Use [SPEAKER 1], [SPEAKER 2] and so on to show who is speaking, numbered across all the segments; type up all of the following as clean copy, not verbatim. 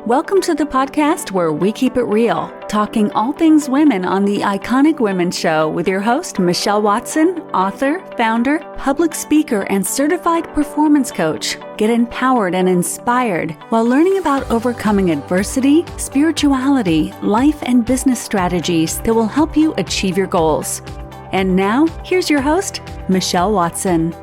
[SPEAKER 1] Welcome to the podcast where we keep it real, talking all things women on the Iconic Women Show with your host, Michelle Watson, author, founder, public speaker, and certified performance coach. Get empowered and inspired while learning about overcoming adversity, spirituality, life, and business strategies that will help you achieve your goals. And now, here's your host, Michelle Watson.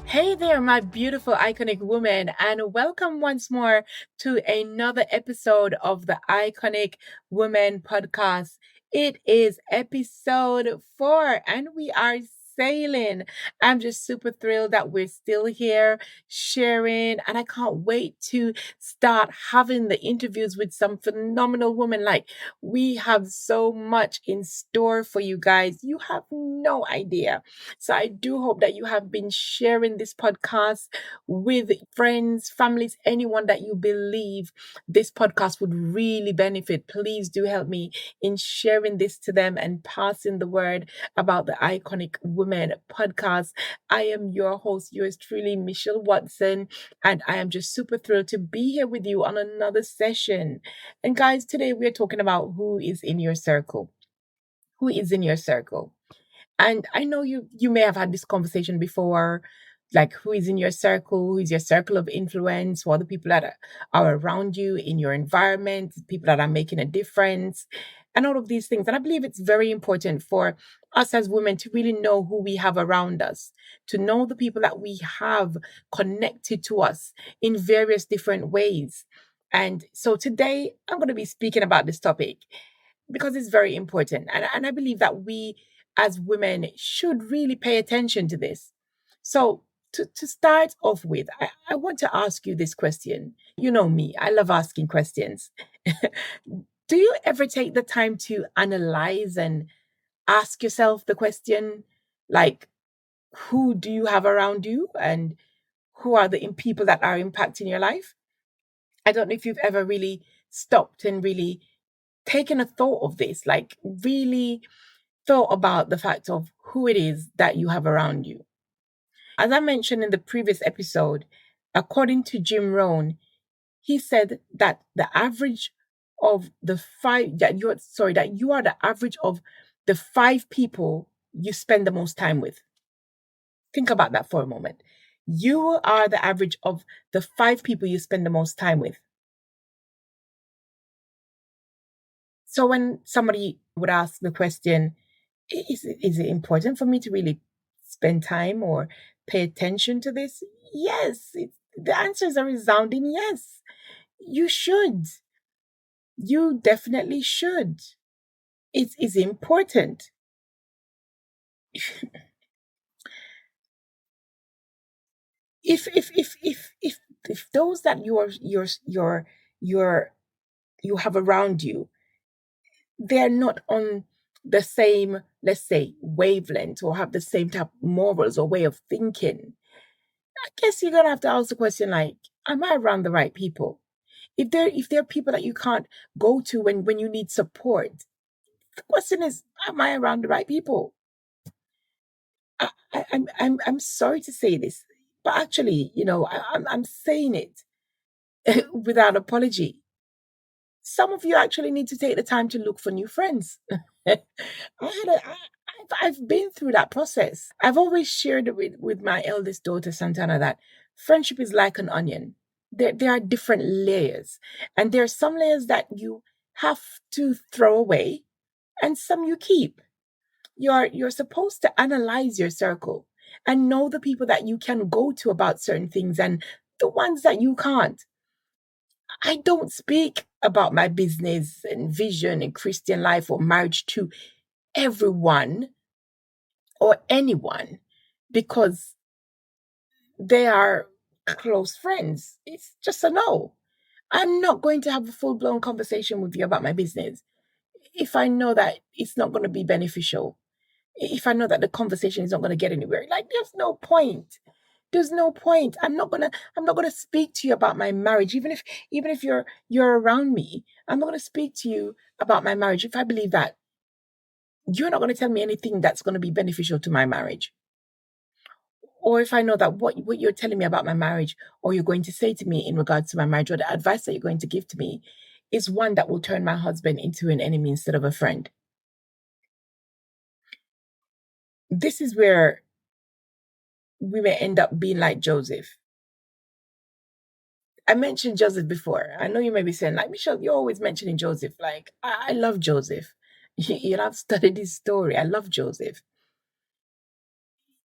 [SPEAKER 2] Hey there, my beautiful iconic woman, and welcome once more to another episode of the Iconic Woman podcast. It is episode 4, and we are sailing. I'm just super thrilled that we're still here sharing, and I can't wait to start having the interviews with some phenomenal women. Like, we have so much in store for you guys. You have no idea. So I do hope that you have been sharing this podcast with friends, families, anyone that you believe this podcast would really benefit. Please do help me in sharing this to them and passing the word about the Iconic Women podcast. I am your host, yours truly, Michelle Watson, and I am just super thrilled to be here with you on another session. And guys, today we're talking about who is in your circle. Who is in your circle? And I know you may have had this conversation before, like who is in your circle, who is your circle of influence, who are the people that are around you in your environment, people that are making a difference, and all of these things. And I believe it's very important for us as women to really know who we have around us, to know the people that we have connected to us in various different ways. And so today I'm going to be speaking about this topic because it's very important. And I believe that we as women should really pay attention to this. So to start off with, I want to ask you this question. You know me, I love asking questions. Do you ever take the time to analyze and ask yourself the question, like, who do you have around you and who are the people that are impacting your life? I don't know if you've ever really stopped and really taken a thought of this, like really thought about the fact of who it is that you have around you. As I mentioned in the previous episode, according to Jim Rohn, he said that the average of the that you are the average of the 5 people you spend the most time with. Think about that for a moment. You are the average of the 5 people you spend the most time with. So when somebody would ask the question, is it important for me to really spend time or pay attention to this? Yes. The answer is a resounding yes. You should. You definitely should. It is important. If those that you have around you, they're not on the same, let's say, wavelength or have the same type of morals or way of thinking, I guess you're gonna have to ask the question like, am I around the right people? If there are people that you can't go to when you need support, the question is, am I around the right people? I'm sorry to say this, but actually, I'm saying it without apology. Some of you actually need to take the time to look for new friends. I've been through that process. I've always shared it with my eldest daughter, Santana, that friendship is like an onion. There are different layers, and there are some layers that you have to throw away and some you keep. You're supposed to analyze your circle and know the people that you can go to about certain things and the ones that you can't. I don't speak about my business and vision and Christian life or marriage to everyone or anyone because they are close friends. It's just a no. I'm not going to have a full-blown conversation with you about my business if I know that it's not going to be beneficial. If I know that the conversation is not going to get anywhere. Like, there's no point. There's no point. I'm not gonna speak to you about my marriage, even if you're around me. I'm not gonna speak to you about my marriage if I believe that you're not gonna tell me anything that's gonna be beneficial to my marriage. or if I know that what you're telling me about my marriage, or you're going to say to me in regards to my marriage, or the advice that you're going to give to me is one that will turn my husband into an enemy instead of a friend. This is where we may end up being like Joseph. I mentioned Joseph before. I know you may be saying, like, Michelle, you're always mentioning Joseph. Like, I love Joseph. I've studied his story. I love Joseph.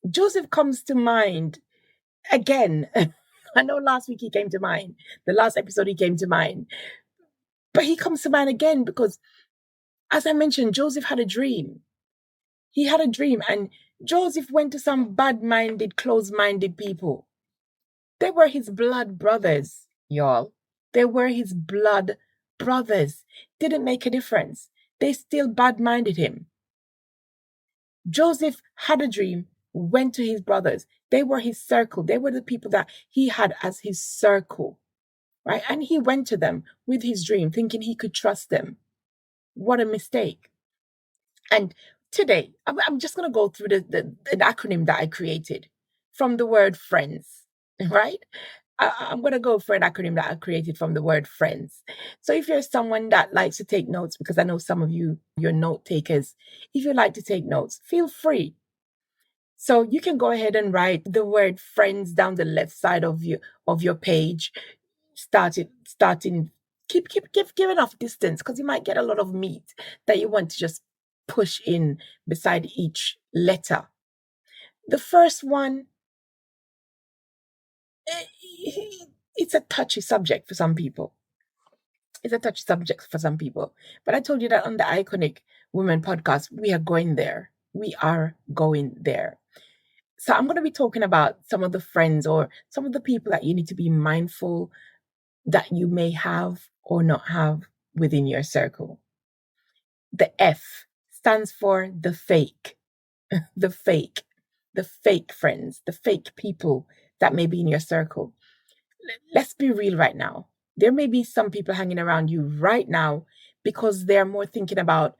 [SPEAKER 2] Joseph comes to mind again. I know last week he came to mind. The last episode he came to mind. But he comes to mind again because, as I mentioned, Joseph had a dream. He had a dream, and Joseph went to some bad-minded, close-minded people. They were his blood brothers, y'all. They were his blood brothers. Didn't make a difference. They still bad-minded him. Joseph had a dream, went to his brothers. They were his circle. They were the people that he had as his circle, right? And he went to them with his dream, thinking he could trust them. What a mistake. And today, I'm just going to go through the acronym that I created from the word friends, right? I'm going to go for an acronym that I created from the word friends. So if you're someone that likes to take notes, because I know some of you're note takers, if you like to take notes, feel free. So you can go ahead and write the word friends down the left side of your page. Give enough distance, because you might get a lot of meat that you want to just push in beside each letter. The first one, it's a touchy subject for some people. It's a touchy subject for some people. But I told you that on the Iconic Women podcast, we are going there. We are going there. So I'm going to be talking about some of the friends or some of the people that you need to be mindful that you may have or not have within your circle. The F stands for the fake, the fake friends, the fake people that may be in your circle. Let's be real right now. There may be some people hanging around you right now because they're more thinking about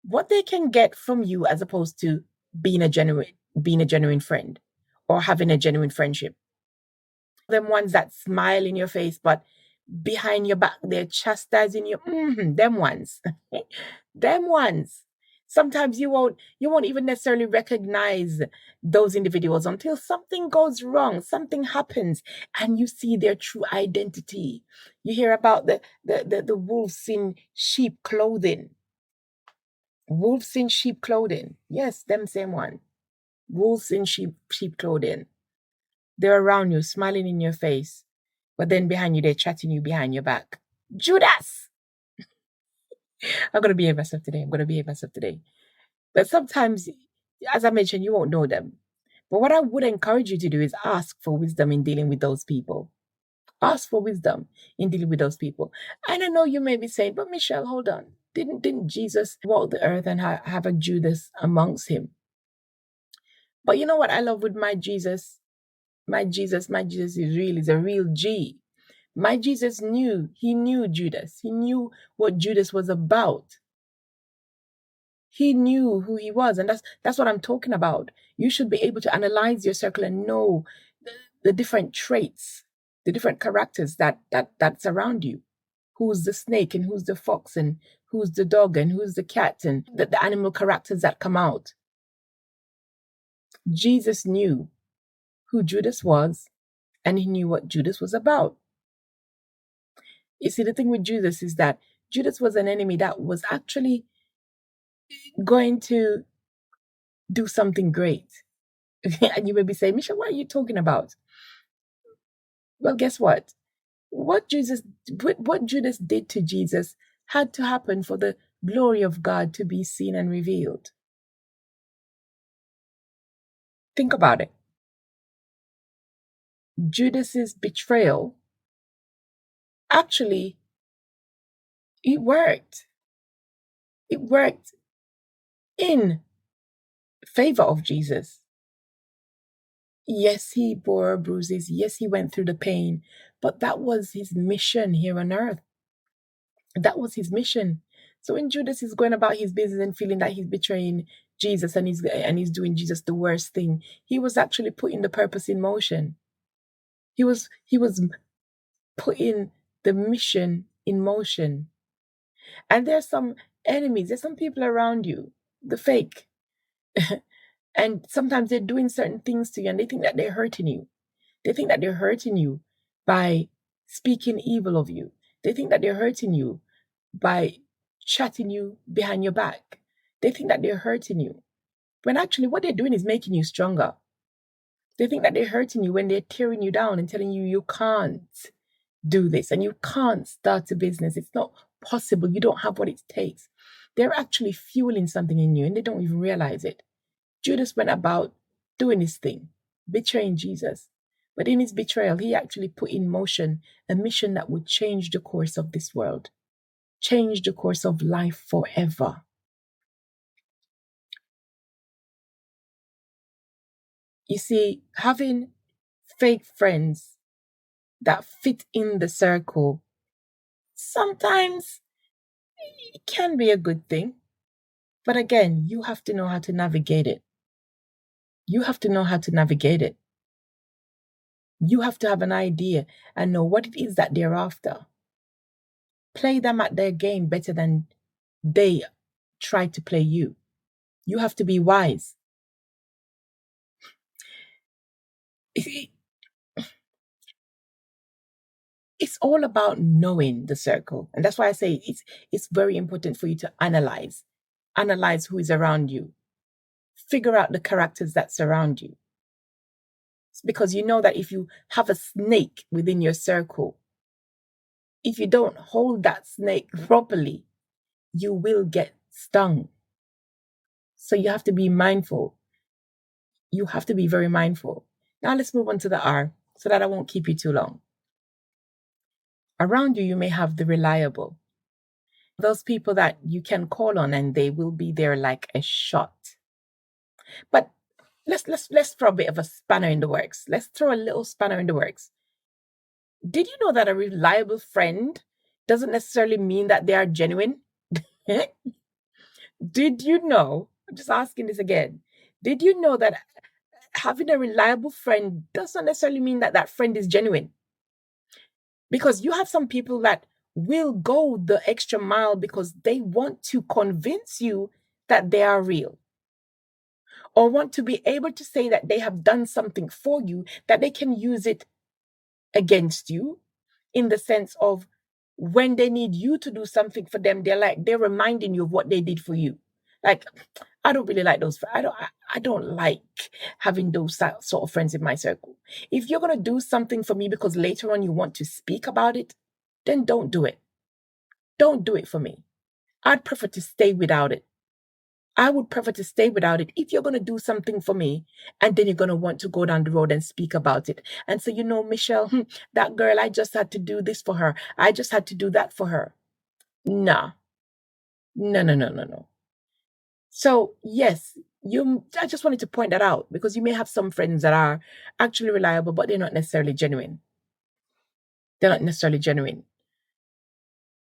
[SPEAKER 2] what they can get from you as opposed to being a genuine friend or having a genuine friendship. Them ones that smile in your face, but behind your back, they're chastising you. Them ones. Them ones. Sometimes you won't even necessarily recognize those individuals until something goes wrong, something happens, and you see their true identity. You hear about the wolves in sheep clothing. Wolves in sheep clothing. Yes, them same one. Wolves in sheep clothing. They're around you, smiling in your face, but then behind you, they're chatting you behind your back. Judas! I'm going to behave myself today. But sometimes, as I mentioned, you won't know them. But what I would encourage you to do is ask for wisdom in dealing with those people. Ask for wisdom in dealing with those people. And I know you may be saying, but Michelle, hold on. Didn't Jesus walk the earth and have a Judas amongst him? But you know what I love with my Jesus? My Jesus is a real G. My Jesus knew Judas. He knew what Judas was about. He knew who he was. And that's what I'm talking about. You should be able to analyze your circle and know the different traits, the different characters that surround you. Who's the snake and who's the fox and who's the dog and who's the cat and the animal characters that come out. Jesus knew who Judas was, and he knew what Judas was about. You see, the thing with Judas is that Judas was an enemy that was actually going to do something great. And you may be saying, Misha, what are you talking about? Well, guess what? What Judas did to Jesus had to happen for the glory of God to be seen and revealed. Think about it. Judas's betrayal, actually, it worked. It worked in favor of Jesus. Yes, he bore bruises. Yes, he went through the pain, but that was his mission here on earth. That was his mission. So when Judas is going about his business and feeling that he's betraying Jesus and he's doing Jesus the worst thing. He was actually putting the purpose in motion. He was putting the mission in motion. And there's some enemies, there's some people around you, the fake. And sometimes they're doing certain things to you and they think that they're hurting you. They think that they're hurting you by speaking evil of you. They think that they're hurting you by chatting you behind your back. They think that they're hurting you, when actually what they're doing is making you stronger. They think that they're hurting you when they're tearing you down and telling you you can't do this and you can't start a business. It's not possible. You don't have what it takes. They're actually fueling something in you and they don't even realize it. Judas went about doing his thing, betraying Jesus. But in his betrayal, he actually put in motion a mission that would change the course of this world, change the course of life forever. You see, having fake friends that fit in the circle, sometimes it can be a good thing. But again, you have to know how to navigate it. You have to know how to navigate it. You have to have an idea and know what it is that they're after. Play them at their game better than they try to play you. You have to be wise. It's all about knowing the circle. And that's why I say it's very important for you to analyze who is around you. Figure out the characters that surround you. It's because you know that if you have a snake within your circle, if you don't hold that snake properly, you will get stung. So you have to be mindful. You have to be very mindful. Now let's move on to the R so that I won't keep you too long. Around you, you may have the reliable. Those people that you can call on and they will be there like a shot. But let's throw a bit of a spanner in the works. Let's throw a little spanner in the works. Did you know that a reliable friend doesn't necessarily mean that they are genuine? Did you know? I'm just asking this again. Did you know that having a reliable friend doesn't necessarily mean that that friend is genuine? Because you have some people that will go the extra mile because they want to convince you that they are real, or want to be able to say that they have done something for you, that they can use it against you, in the sense of when they need you to do something for them, they're reminding you of what they did for you. Like, I don't really like those. I don't like having those sort of friends in my circle. If you're going to do something for me because later on you want to speak about it, then don't do it. Don't do it for me. I'd prefer to stay without it. I would prefer to stay without it if you're going to do something for me and then you're going to want to go down the road and speak about it. And so, Michelle, that girl, I just had to do this for her. I just had to do that for her. Nah. No. So, yes, I just wanted to point that out because you may have some friends that are actually reliable, but they're not necessarily genuine. They're not necessarily genuine.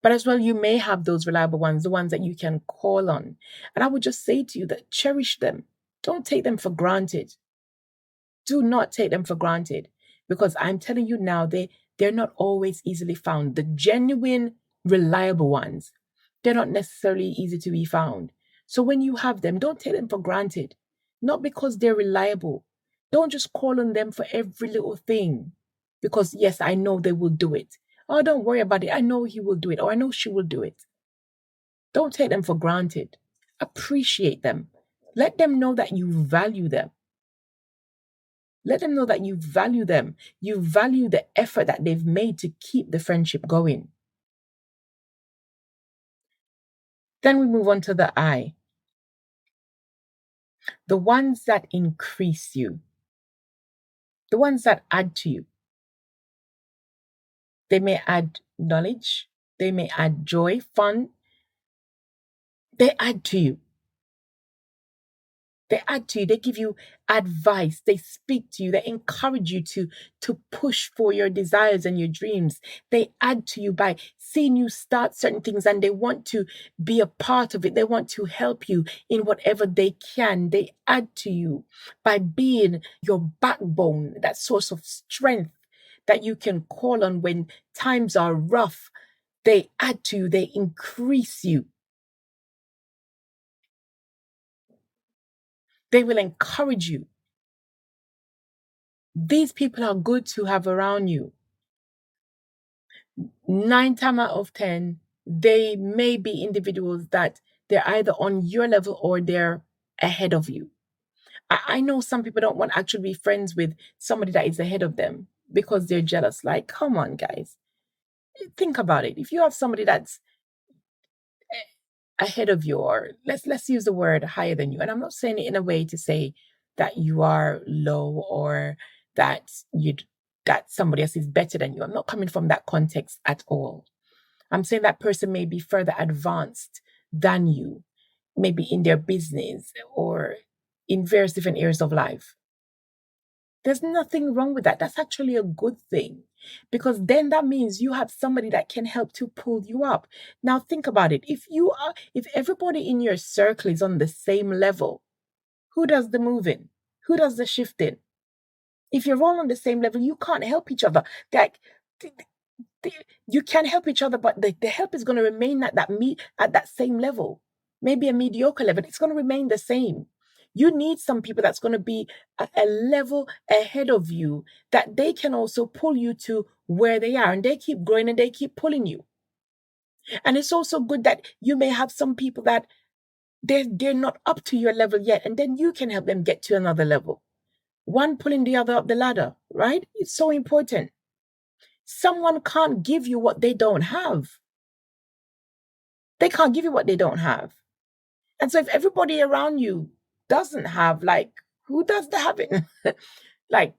[SPEAKER 2] But as well, you may have those reliable ones, the ones that you can call on. And I would just say to you that cherish them. Don't take them for granted. Do not take them for granted. Because I'm telling you now, they're not always easily found. The genuine, reliable ones, they're not necessarily easy to be found. So when you have them, don't take them for granted. Not because they're reliable. Don't just call on them for every little thing. Because yes, I know they will do it. Oh, don't worry about it. I know he will do it. Or I know she will do it. Don't take them for granted. Appreciate them. Let them know that you value them. Let them know that you value them. You value the effort that they've made to keep the friendship going. Then we move on to the I. The ones that increase you. The ones that add to you. They may add knowledge. They may add joy, fun. They add to you. They add to you, they give you advice, they speak to you, they encourage you to push for your desires and your dreams. They add to you by seeing you start certain things and they want to be a part of it. They want to help you in whatever they can. They add to you by being your backbone, that source of strength that you can call on when times are rough. They add to you, they increase you. They will encourage you. These people are good to have around you. 9 times out of 10, they may be individuals that they're either on your level or they're ahead of you. I know some people don't want to actually be friends with somebody that is ahead of them because they're jealous. Like, come on, guys. Think about it. If you have somebody that's ahead of you, or let's use the word higher than you, and I'm not saying it in a way to say that you are low or that that somebody else is better than you. I'm not coming from that context at all. I'm saying that person may be further advanced than you, maybe in their business or in various different areas of life. There's nothing wrong with that. That's actually a good thing because then that means you have somebody that can help to pull you up. Now think about it. If everybody in your circle is on the same level, who does the moving? Who does the shifting? If you're all on the same level, you can't help each other. Like you can help each other, but the help is going to remain at that same level, maybe a mediocre level. It's going to remain the same. You need some people that's going to be a level ahead of you that they can also pull you to where they are, and they keep growing and they keep pulling you. And it's also good that you may have some people that they're not up to your level yet, and then you can help them get to another level. One pulling the other up the ladder, right? It's so important. Someone can't give you what they don't have. They can't give you what they don't have. And so if everybody around you doesn't have, like, who does the having? Like,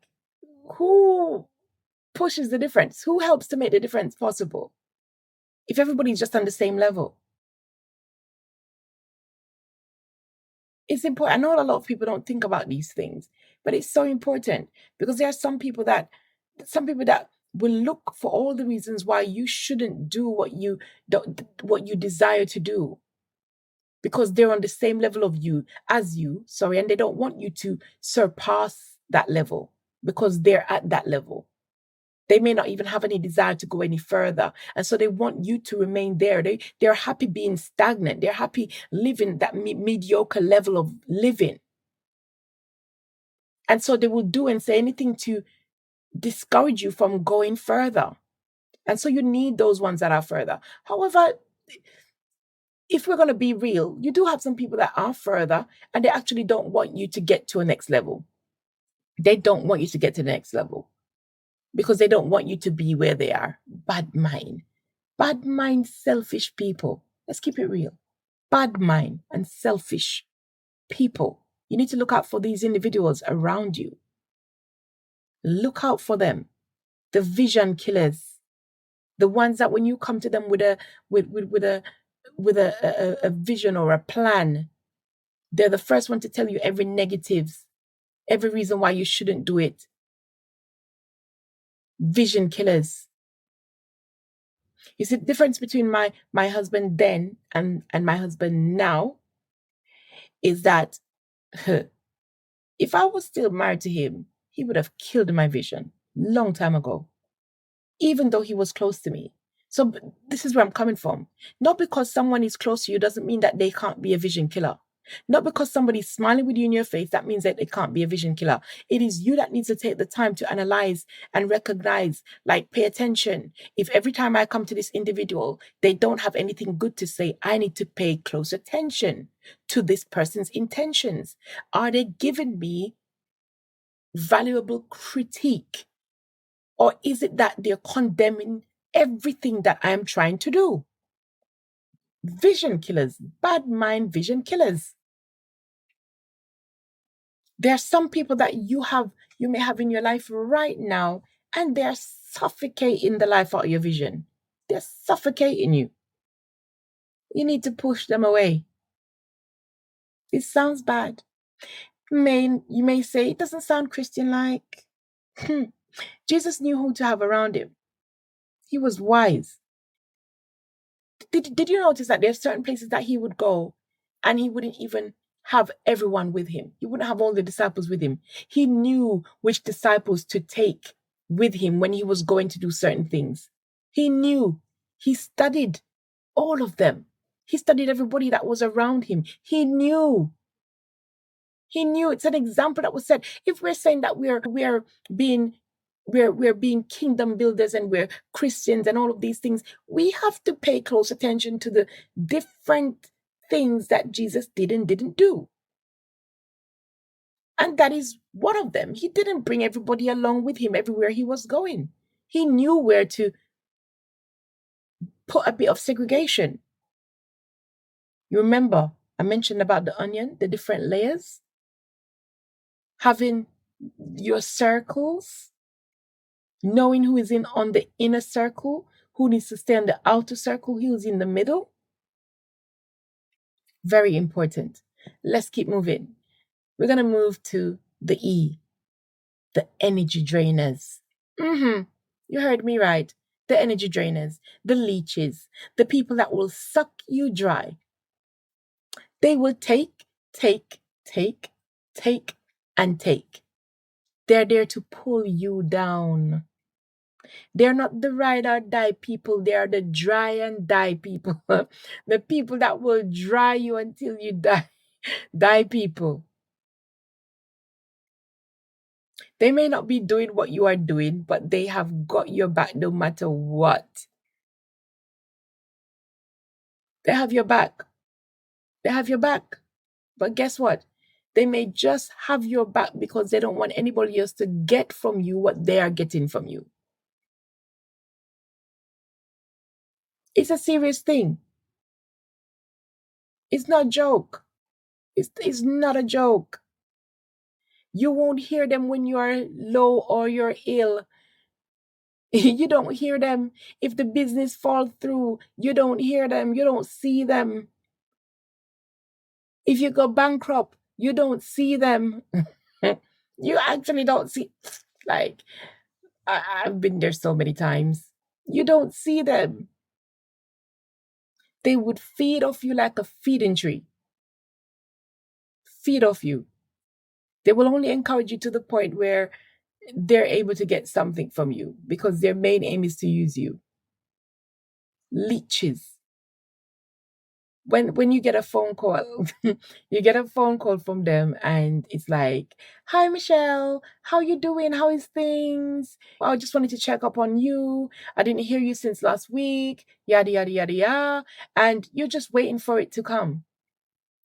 [SPEAKER 2] who pushes the difference? Who helps to make the difference possible? If everybody's just on the same level. It's important. I know a lot of people don't think about these things, but it's so important because there are some people that will look for all the reasons why you shouldn't do what you desire to do because they're on the same level of you as you, and they don't want you to surpass that level because they're at that level. They may not even have any desire to go any further. And so they want you to remain there. They're happy being stagnant. They're happy living that mediocre level of living. And so they will do and say anything to discourage you from going further. And so you need those ones that are further. However, if we're going to be real, you do have some people that are further and they actually don't want you to get to a next level. They don't want you to get to the next level because they don't want you to be where they are. Bad mind, selfish people. Let's keep it real. Bad mind and selfish people. You need to look out for these individuals around you. Look out for them. The vision killers. The ones that when you come to them with a vision or a plan, they're the first one to tell you every negative, every reason why you shouldn't do it. Vision killers. You see, the difference between my husband then and my husband now is that if I was still married to him, he would have killed my vision long time ago, even though he was close to me. So this is where I'm coming from. Not because someone is close to you doesn't mean that they can't be a vision killer. Not because somebody's smiling with you in your face, that means that they can't be a vision killer. It is you that needs to take the time to analyze and recognize, like pay attention. If every time I come to this individual, they don't have anything good to say, I need to pay close attention to this person's intentions. Are they giving me valuable critique? Or is it that they're condemning everything that I'm trying to do? Vision killers, bad mind vision killers. There are some people that you may have in your life right now, and they're suffocating the life out of your vision. They're suffocating you. You need to push them away. It sounds bad, You may say, it doesn't sound Christian-like. Jesus knew who to have around him. He was wise. Did you notice that there's certain places that he would go and he wouldn't even have everyone with him? He wouldn't have all the disciples with him. He knew which disciples to take with him when he was going to do certain things. He knew. He studied all of them. He studied everybody that was around him. He knew. It's an example that was set. If we're saying that we're being kingdom builders and we're Christians and all of these things, we have to pay close attention to the different things that Jesus did and didn't do. And that is one of them. He didn't bring everybody along with him everywhere he was going. He knew where to put a bit of segregation. You remember I mentioned about the onion, the different layers? Having your circles, knowing who is on the inner circle, who needs to stay on the outer circle, who's in the middle. Very important. Let's keep moving. We're going to move to the E, the energy drainers. You heard me right. The energy drainers, the leeches, the people that will suck you dry. They will take, and take. They're there to pull you down. They're not the ride or die people. They are the dry and die people. The people that will dry you until you die. Die people. They may not be doing what you are doing, but they have got your back no matter what. They have your back. They have your back. But guess what? They may just have your back because they don't want anybody else to get from you what they are getting from you. It's a serious thing. It's not a joke. It's not a joke. You won't hear them when you are low or you're ill. You don't hear them if the business falls through. You don't hear them. You don't see them. If you go bankrupt, you don't see them. You actually don't see. Like, I've been there so many times. You don't see them. They would feed off you like a feeding tree. Feed off you. They will only encourage you to the point where they're able to get something from you because their main aim is to use you. Leeches. When you get a phone call, you get a phone call from them and it's like, "Hi, Michelle, how you doing? How is things? I just wanted to check up on you. I didn't hear you since last week, yada, yada, yada, yada." And you're just waiting for it to come.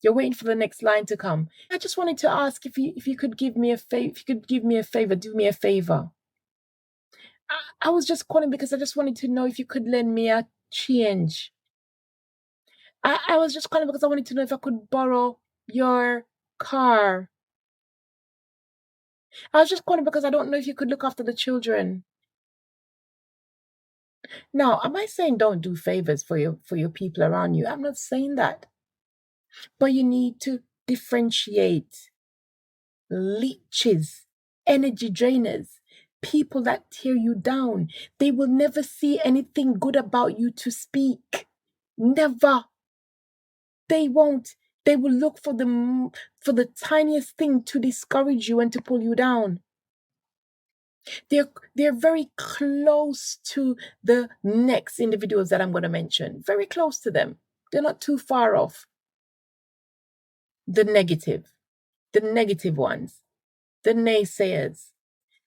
[SPEAKER 2] You're waiting for the next line to come. I just wanted to ask if you could give me a favor, do me a favor. I was just calling because I just wanted to know if you could lend me a change. I was just calling because I wanted to know if I could borrow your car. I was just calling because I don't know if you could look after the children. Now, am I saying don't do favors for your people around you? I'm not saying that. But you need to differentiate. Leeches, energy drainers, people that tear you down. They will never see anything good about you to speak. Never. They won't. They will look for the tiniest thing to discourage you and to pull you down. They're very close to the next individuals that I'm going to mention. Very close to them. They're not too far off. The negative ones, the naysayers.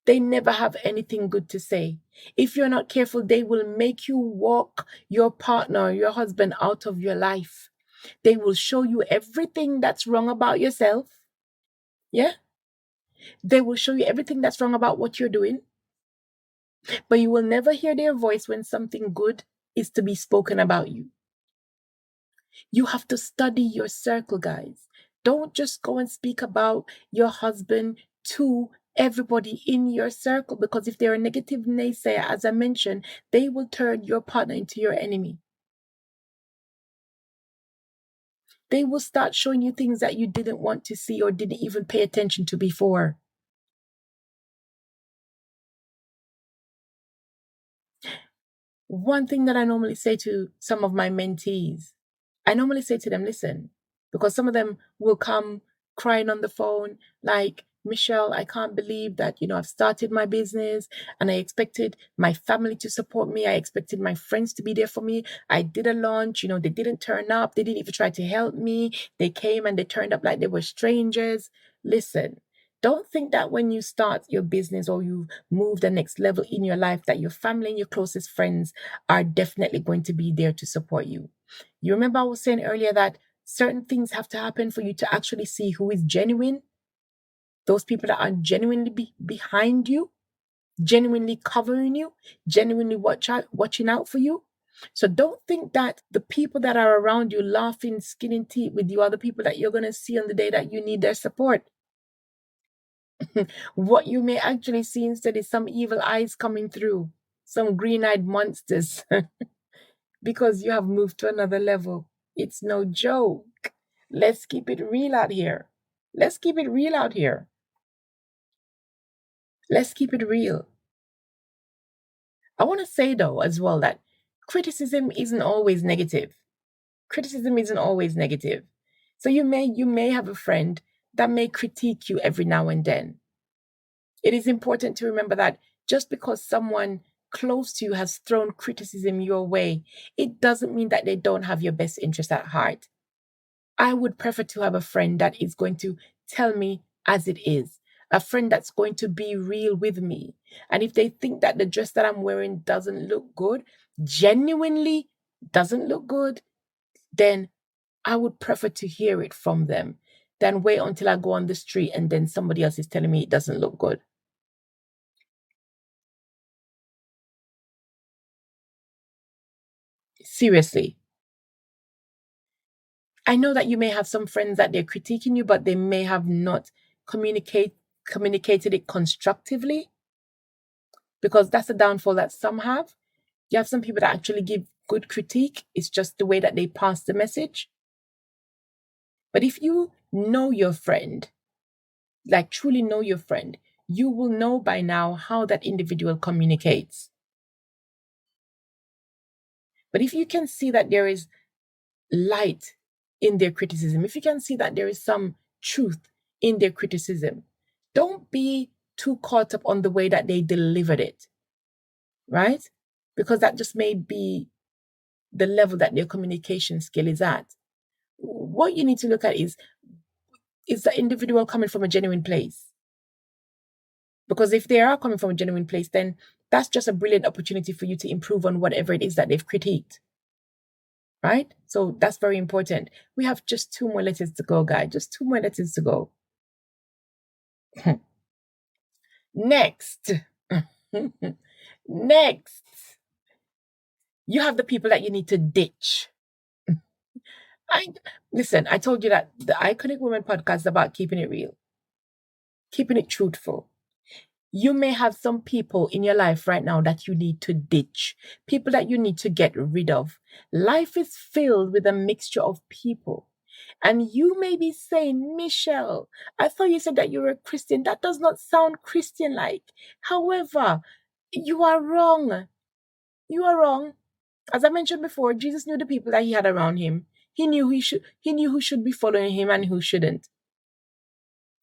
[SPEAKER 2] They never have anything good to say. If you're not careful, they will make you walk your partner, your husband out of your life. They will show you everything that's wrong about yourself. Yeah? They will show you everything that's wrong about what you're doing. But you will never hear their voice when something good is to be spoken about you. You have to study your circle, guys. Don't just go and speak about your husband to everybody in your circle, because if they're a negative naysayer, as I mentioned, they will turn your partner into your enemy. they will start showing you things that you didn't want to see or didn't even pay attention to before. One thing that I normally say to some of my mentees, I normally say to them, listen, because some of them will come crying on the phone, like, Michelle, I can't believe that, I've started my business and I expected my family to support me. I expected my friends to be there for me. I did a launch, they didn't turn up. They didn't even try to help me. They came and they turned up like they were strangers. Listen, don't think that when you start your business or you move the next level in your life that your family and your closest friends are definitely going to be there to support you. You remember I was saying earlier that certain things have to happen for you to actually see who is genuine. Those people that are genuinely behind you, genuinely covering you, genuinely watching out for you. So don't think that the people that are around you laughing, skinning teeth with you are the people that you're going to see on the day that you need their support. What you may actually see instead is some evil eyes coming through, some green-eyed monsters, because you have moved to another level. It's no joke. Let's keep it real out here. Let's keep it real out here. Let's keep it real. I want to say, though, as well, that criticism isn't always negative. Criticism isn't always negative. So you may have a friend that may critique you every now and then. It is important to remember that just because someone close to you has thrown criticism your way, it doesn't mean that they don't have your best interest at heart. I would prefer to have a friend that is going to tell me as it is, a friend that's going to be real with me. And if they think that the dress that I'm wearing doesn't look good, genuinely doesn't look good, then I would prefer to hear it from them than wait until I go on the street and then somebody else is telling me it doesn't look good. Seriously. I know that you may have some friends that they're critiquing you, but they may have not communicated it constructively, because that's a downfall that some have. You have some people that actually give good critique. It's just the way that they pass the message. But if you know your friend, like truly know your friend, you will know by now how that individual communicates. But if you can see that there is light in their criticism, if you can see that there is some truth in their criticism, don't be too caught up on the way that they delivered it, right? Because that just may be the level that their communication skill is at. What you need to look at is the individual coming from a genuine place? Because if they are coming from a genuine place, then that's just a brilliant opportunity for you to improve on whatever it is that they've critiqued. Right? So that's very important. We have just 2 more letters to go, guys. Just 2 more letters to go. Next. Next. You have the people that you need to ditch. Listen, I told you that the Iconic Women podcast is about keeping it real, keeping it truthful. You may have some people in your life right now that you need to ditch, people that you need to get rid of. Life is filled with a mixture of people. And you may be saying, Michelle, I thought you said that you're a Christian. That does not sound Christian-like. However, you are wrong. You are wrong. As I mentioned before, Jesus knew the people that he had around him. He knew who should be following him and who shouldn't.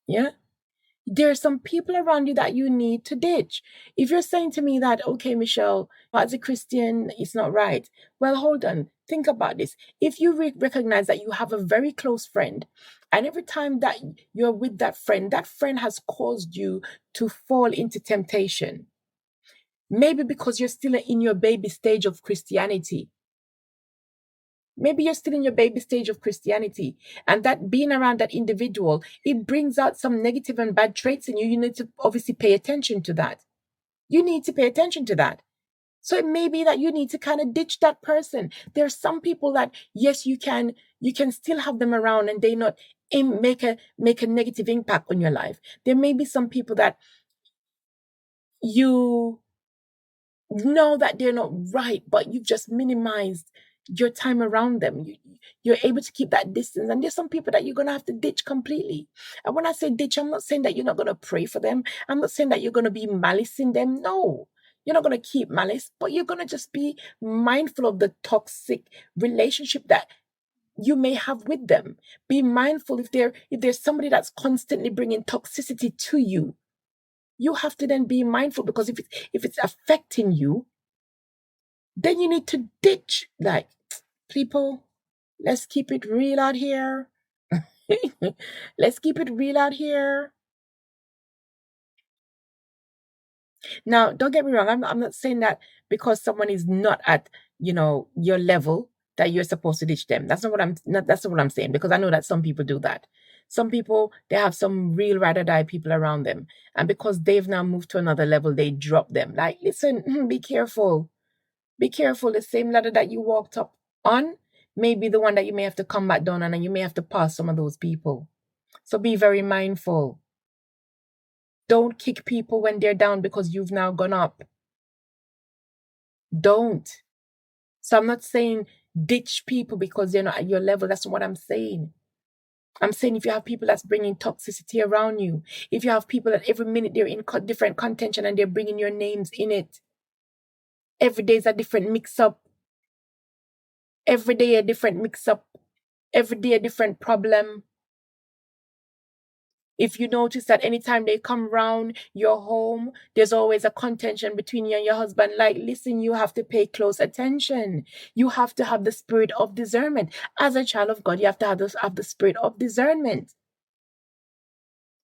[SPEAKER 2] Yeah? There are some people around you that you need to ditch. If you're saying to me that, okay, Michelle, as a Christian, it's not right. Well, hold on. Think about this. If you recognize that you have a very close friend, and every time that you're with that friend has caused you to fall into temptation, maybe because you're still in your baby stage of Christianity. Maybe you're still in your baby stage of Christianity, and that being around that individual, it brings out some negative and bad traits in you. You need to obviously pay attention to that. You need to pay attention to that. So it may be that you need to kind of ditch that person. There are some people that, yes, you can still have them around and they not make a negative impact on your life. There may be some people that you know that they're not right, but you've just minimized your time around them. You're able to keep that distance. And there's some people that you're going to have to ditch completely. And when I say ditch, I'm not saying that you're not going to pray for them. I'm not saying that you're going to be malicing them. No, you're not going to keep malice, but you're going to just be mindful of the toxic relationship that you may have with them. Be mindful if there's somebody that's constantly bringing toxicity to you. You have to then be mindful, because if it's affecting you, then you need to ditch. Like, people, let's keep it real out here. Let's keep it real out here. Now, don't get me wrong. I'm not saying that because someone is not at, your level, that you're supposed to ditch them. That's not what I'm saying, because I know that some people do that. Some people, they have some real ride or die people around them. And because they've now moved to another level, they drop them. Like, listen, be careful. Be careful. The same ladder that you walked up on may be the one that you may have to come back down on, and you may have to pass some of those people. So be very mindful. Don't kick people when they're down because you've now gone up. Don't. So I'm not saying ditch people because they're not at your level. That's not what I'm saying. I'm saying if you have people that's bringing toxicity around you, if you have people that every minute they're in different contention and they're bringing your names in it, every day is a different mix-up. Every day a different mix-up. Every day a different problem. If you notice that anytime they come around your home, there's always a contention between you and your husband. Like, listen, you have to pay close attention. You have to have the spirit of discernment. As a child of God, you have to have the spirit of discernment.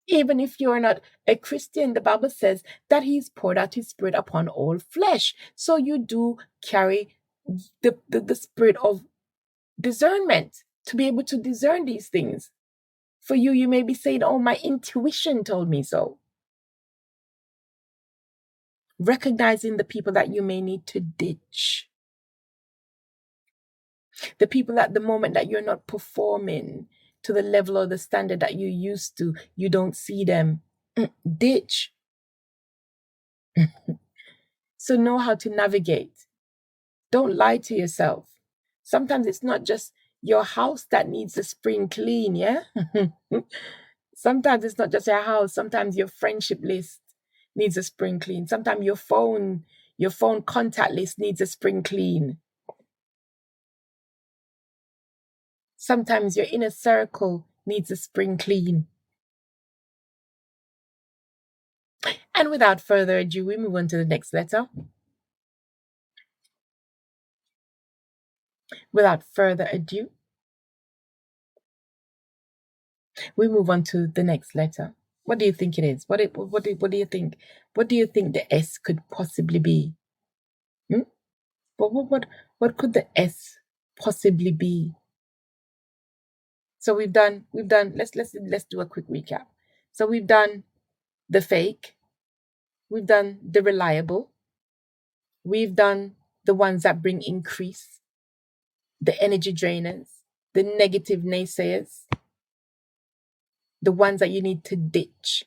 [SPEAKER 2] Even if you're not a Christian, the Bible says that He's poured out His spirit upon all flesh. So you do carry the spirit of discernment to be able to discern these things. For you may be saying, oh, my intuition told me so. Recognizing the people that you may need to ditch. The people at the moment that you're not performing to the level or the standard that you used to, you don't see them. Ditch. So know how to navigate. Don't lie to yourself. Sometimes it's not just your house that needs a spring clean, yeah? Sometimes it's not just your house. Sometimes your friendship list needs a spring clean. Sometimes your phone contact list needs a spring clean. Sometimes your inner circle needs a spring clean. And without further ado, we move on to the next letter. Without further ado, we move on to the next letter. What do you think it is? What do you think? What do you think the S could possibly be? What could the S possibly be? So we've done. Let's do a quick recap. So we've done the fake. We've done the reliable. We've done the ones that bring increase, the energy drainers, the negative naysayers, the ones that you need to ditch.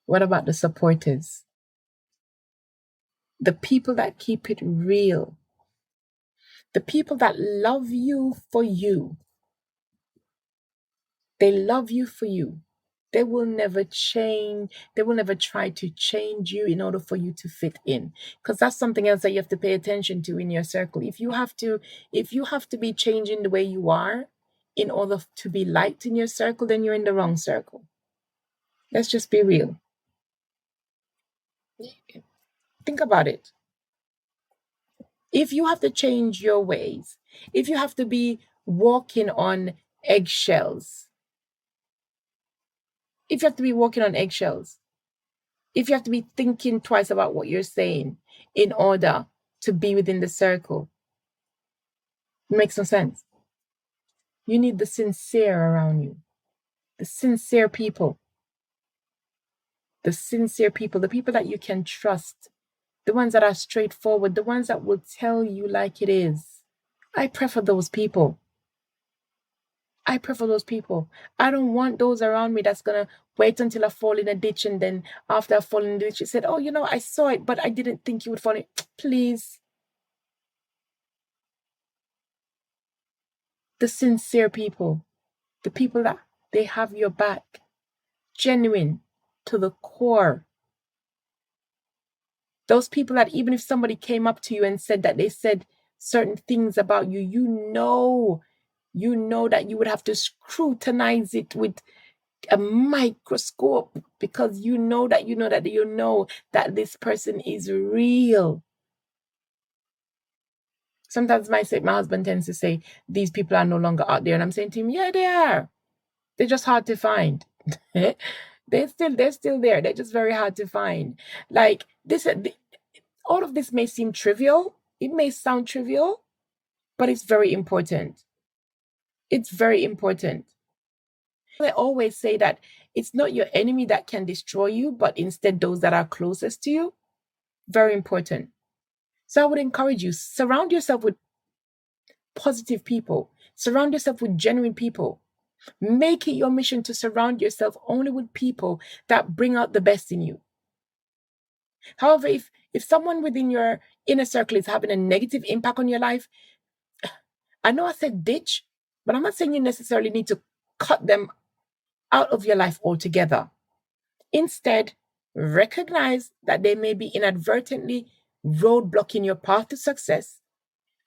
[SPEAKER 2] What about the supporters? The people that keep it real. The people that love you for you. They love you for you. They will never change. They will never try to change you in order for you to fit in. Because that's something else that you have to pay attention to in your circle. If you have to be changing the way you are in order to be liked in your circle, then you're in the wrong circle. Let's just be real. Think about it. If you have to change your ways, if you have to be walking on eggshells, if you have to be thinking twice about what you're saying in order to be within the circle, it makes no sense. You need the sincere around you, the sincere people, the people that you can trust, the ones that are straightforward, the ones that will tell you like it is. I prefer those people. I don't want those around me that's going to wait until I fall in a ditch, and then after I fall in the ditch, you said, oh, I saw it, but I didn't think you would fall in. please, the sincere people, the people that they have your back, genuine to the core. Those people that even if somebody came up to you and said that they said certain things about you, you know that you would have to scrutinize it with a microscope, because you know that this person is real. Sometimes my husband tends to say, these people are no longer out there. And I'm saying to him, yeah, they are. They're just hard to find. They're still there. They're just very hard to find. Like this, all of this may seem trivial. It may sound trivial, but it's very important. It's very important. I always say that it's not your enemy that can destroy you, but instead those that are closest to you. Very important. So I would encourage you, surround yourself with positive people. Surround yourself with genuine people. Make it your mission to surround yourself only with people that bring out the best in you. However, if someone within your inner circle is having a negative impact on your life, I know I said ditch, but I'm not saying you necessarily need to cut them out of your life altogether. Instead, recognize that they may be inadvertently roadblocking your path to success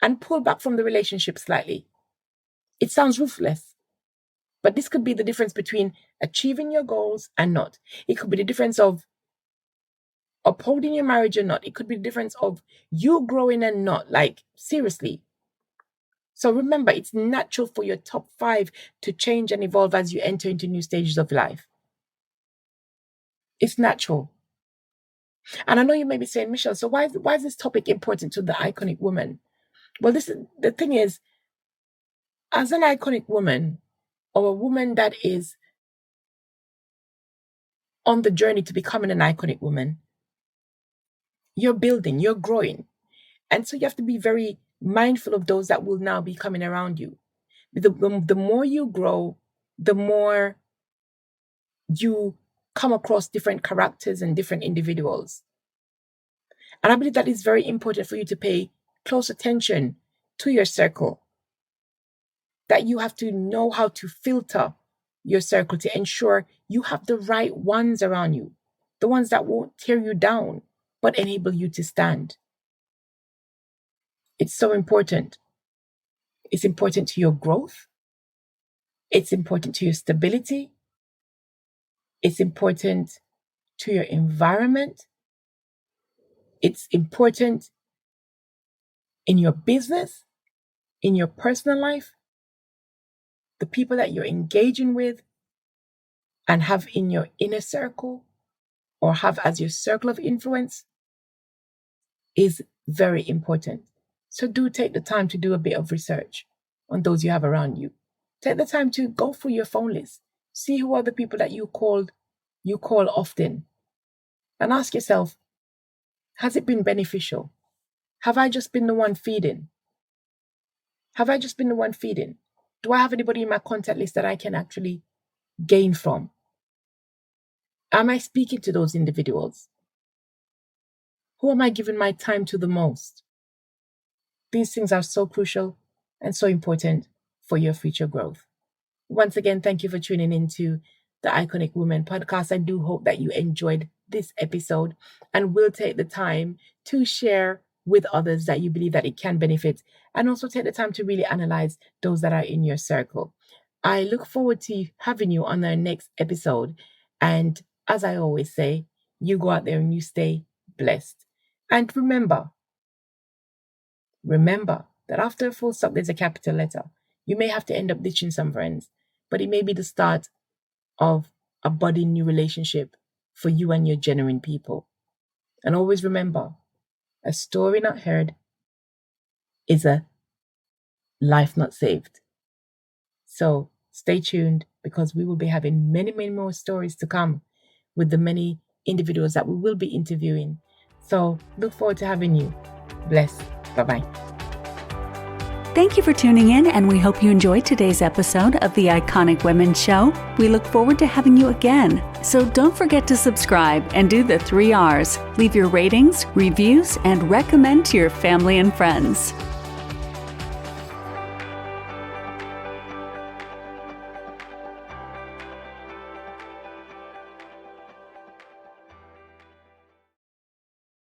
[SPEAKER 2] and pull back from the relationship slightly. It sounds ruthless, but this could be the difference between achieving your goals and not. It could be the difference of upholding your marriage or not. It could be the difference of you growing and not. Like, seriously. So remember, it's natural for your top 5 to change and evolve as you enter into new stages of life. It's natural. And I know you may be saying, Michelle, so why is this topic important to the iconic woman? Well, the thing is, as an iconic woman, or a woman that is on the journey to becoming an iconic woman, you're building, you're growing. And so you have to be very mindful of those that will now be coming around you. The more you grow, the more you come across different characters and different individuals. And I believe that it's very important for you to pay close attention to your circle. That you have to know how to filter your circle to ensure you have the right ones around you. The ones that won't tear you down, but enable you to stand. It's so important. It's important to your growth. It's important to your stability. It's important to your environment. It's important in your business, in your personal life, the people that you're engaging with and have in your inner circle or have as your circle of influence is very important. So do take the time to do a bit of research on those you have around you. Take the time to go through your phone list. See who are the people that you call often. And ask yourself, has it been beneficial? Have I just been the one feeding? Have I just been the one feeding? Do I have anybody in my contact list that I can actually gain from? Am I speaking to those individuals? Who am I giving my time to the most? These things are so crucial and so important for your future growth. Once again, thank you for tuning into the Iconic Women podcast. I do hope that you enjoyed this episode and will take the time to share with others that you believe that it can benefit, and also take the time to really analyze those that are in your circle. I look forward to having you on our next episode. And as I always say, you go out there and you stay blessed. And remember that after a full stop, there's a capital letter. You may have to end up ditching some friends, but it may be the start of a budding new relationship for you and your genuine people. And always remember, a story not heard is a life not saved. So stay tuned, because we will be having many, many more stories to come with the many individuals that we will be interviewing. So look forward to having you. Bless. Bye-bye.
[SPEAKER 1] Thank you for tuning in, and we hope you enjoyed today's episode of the Iconic Women Show. We look forward to having you again. So don't forget to subscribe and do the 3 R's. Leave your ratings, reviews, and recommend to your family and friends.